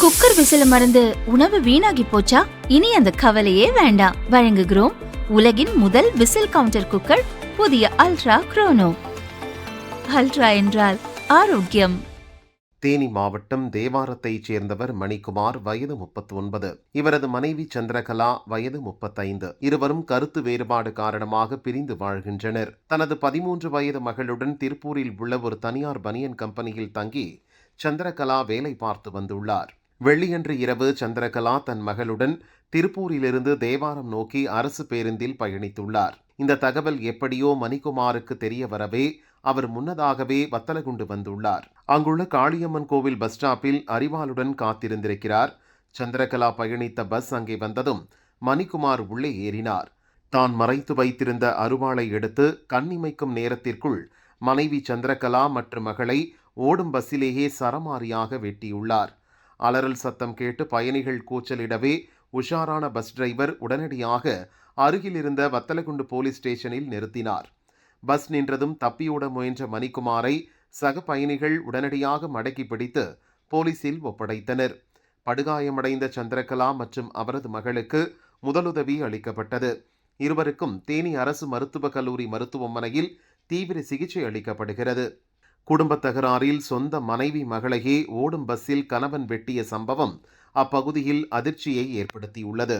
Cooker விசில மறந்து உணவு வீணாகி போச்சா? இனி அந்த கவலையே வேண்டாம். வழங்குகிறோம் உலகின் முதல் விசில் கவுண்டர் குக்கர், புதிய அல்ட்ரா குரோனோ. அல்ட்ரா என்றால் ஆரோக்கியம். தேனி மாவட்டம் தேவாரத்தைச் சேர்ந்தவர் மணிக்குமார், வயது 39. இவரது மனைவி சந்திரகலா, வயது 35. இருவரும் கருத்து வேறுபாடு காரணமாக பிரிந்து வாழ்கின்றனர். தனது 13 வயது மகளுடன் திருப்பூரில் உள்ள ஒரு தனியார் பனியன் கம்பெனியில் தங்கி சந்திரகலா வேலை பார்த்து வந்துள்ளார். வெள்ளியன்று இரவு சந்திரகலா தன் மகளுடன் திருப்பூரிலிருந்து தேவாரம் நோக்கி அரசு பேருந்தில் பயணித்துள்ளார். இந்த தகவல் எப்படியோ மணிக்குமாருக்கு தெரிய வரவே அவர் முன்னதாகவே வத்தலகுண்டு வந்துள்ளார். அங்குள்ள காளியம்மன் கோவில் பஸ் ஸ்டாப்பில் அரிவாளுடன் காத்திருந்திருக்கிறார். சந்திரகலா பயணித்த பஸ் அங்கே வந்ததும் மணிக்குமார் உள்ளே ஏறினார். தான் மறைத்து வைத்திருந்த அருவாளை எடுத்து கண்ணிமைக்கும் நேரத்திற்குள் மனைவி சந்திரகலா மற்றும் மகளை ஓடும் பஸ்ஸிலேயே சரமாரியாக வெட்டியுள்ளார். அலறல் சத்தம் கேட்டு பயணிகள் கூச்சலிடவே உஷாரான பஸ் டிரைவர் உடனடியாக அருகில் இருந்த வத்தலகுண்டு போலீஸ் ஸ்டேஷனில் நிறுத்தினார். பஸ் நின்றதும் தப்பியோட முயன்ற மணிக்குமாரை சக பயணிகள் உடனடியாக மடக்கி பிடித்து போலீசில் ஒப்படைத்தனர். படுகாயமடைந்த சந்திரகலா மற்றும் அவரது மகளுக்கு முதலுதவி அளிக்கப்பட்டது. இருவருக்கும் தேனி அரசு மருத்துவக் கல்லூரி மருத்துவமனையில் தீவிர சிகிச்சை அளிக்கப்படுகிறது. குடும்ப தகராறில் சொந்த மனைவி மகளையே ஓடும் பஸ்ஸில் கணவன் வெட்டிய சம்பவம் அப்பகுதியில் அதிர்ச்சியை ஏற்படுத்தியுள்ளது.